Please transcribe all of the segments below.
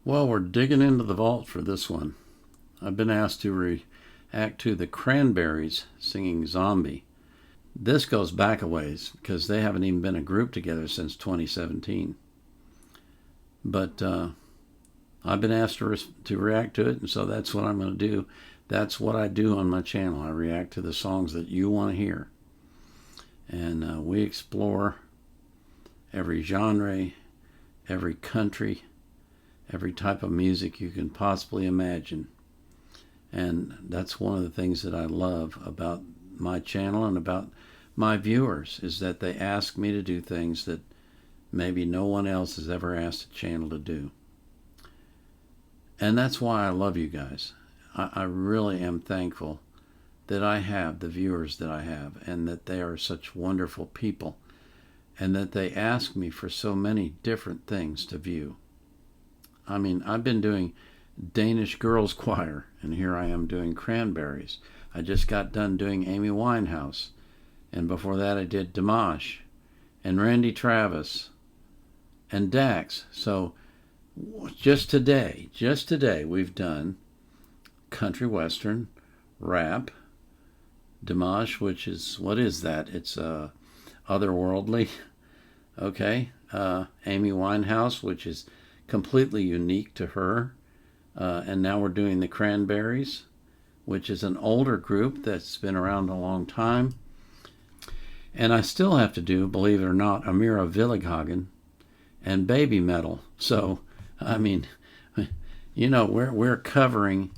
Well, we're digging into the vault for this one. I've been asked to react to the Cranberries singing Zombie. This goes back a ways because they haven't even been a group together since 2017. But I've been asked to react to it, and so that's what I'm going to do. That's what I do on my channel. I react to the songs that you want to hear. And we explore every genre, every country, every type of music you can possibly imagine. And that's one of the things that I love about my channel and about my viewers, is that they ask me to do things that maybe no one else has ever asked a channel to do. And that's why I love you guys. I really am thankful that I have the viewers that I have, and that they are such wonderful people, and that they ask me for so many different things to view. I mean, I've been doing Danish Girls Choir, and here I am doing Cranberries. I just got done doing Amy Winehouse, and before that I did Dimash, and Randy Travis, and Dax. So just today we've done country western, rap, Dimash, which is, what is that? It's otherworldly. Okay. Amy Winehouse, which is completely unique to her. And now we're doing the Cranberries, which is an older group that's been around a long time. And I still have to do, believe it or not, Amira Villighagen and Baby Metal. So, I mean, you know, we're covering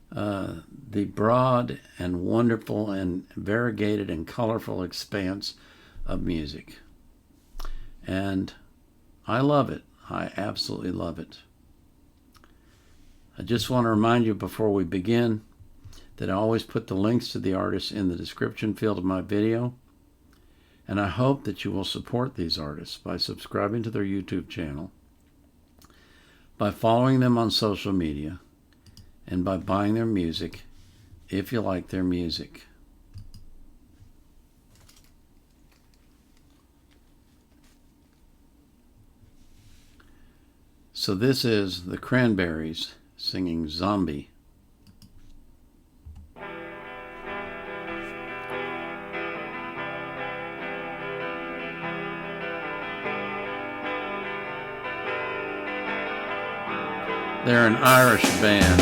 the broad and wonderful and variegated and colorful expanse of music. And I love it. I absolutely love it. I just want to remind you before we begin that I always put the links to the artists in the description field of my video. And I hope that you will support these artists by subscribing to their YouTube channel, by following them on social media, and by buying their music if you like their music. So this is the Cranberries singing Zombie. They're an Irish band.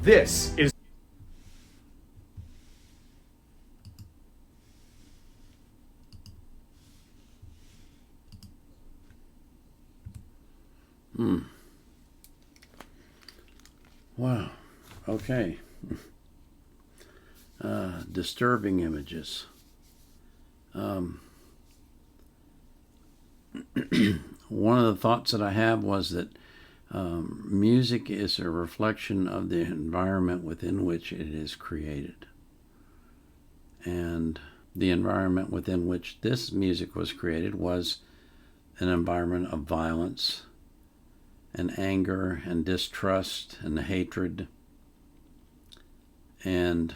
This is Wow. Okay. Disturbing images. One of the thoughts that I have was that music is a reflection of the environment within which it is created. And the environment within which this music was created was an environment of violence and anger and distrust and hatred. And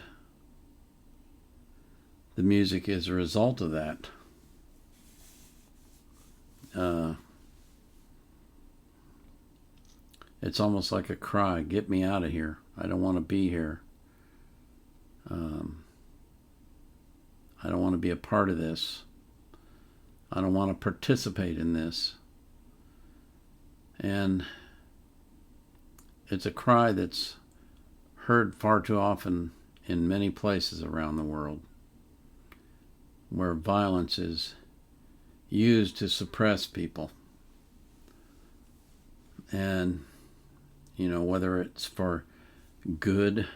the music is a result of that. It's almost like a cry, get me out of here. I don't want to be here. I don't want to be a part of this. I don't want to participate in this. And it's a cry that's heard far too often in many places around the world, where violence is used to suppress people. And, you know, whether it's for good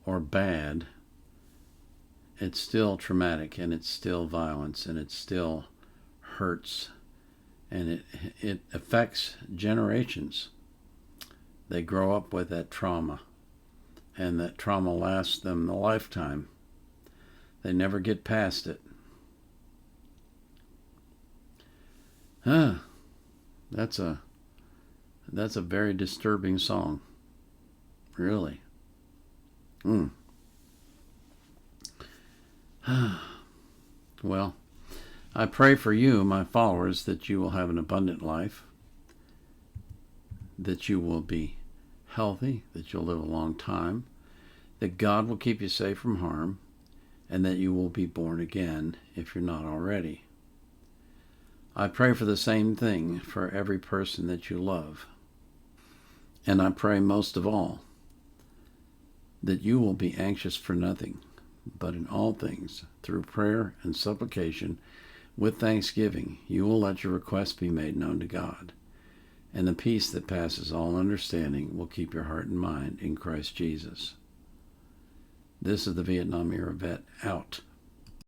or bad, it's still traumatic, and it's still violence, and it still hurts, and it affects generations. They grow up with that trauma, and that trauma lasts them a lifetime. They never get past it. That's a very disturbing song. Really. Well, I pray for you, my followers, that you will have an abundant life, that you will be healthy, that you'll live a long time, that God will keep you safe from harm, and that you will be born again if you're not already. I pray for the same thing for every person that you love. And I pray most of all that you will be anxious for nothing, but in all things, through prayer and supplication, with thanksgiving, you will let your requests be made known to God. And the peace that passes all understanding will keep your heart and mind in Christ Jesus. This is the Vietnam era vet out.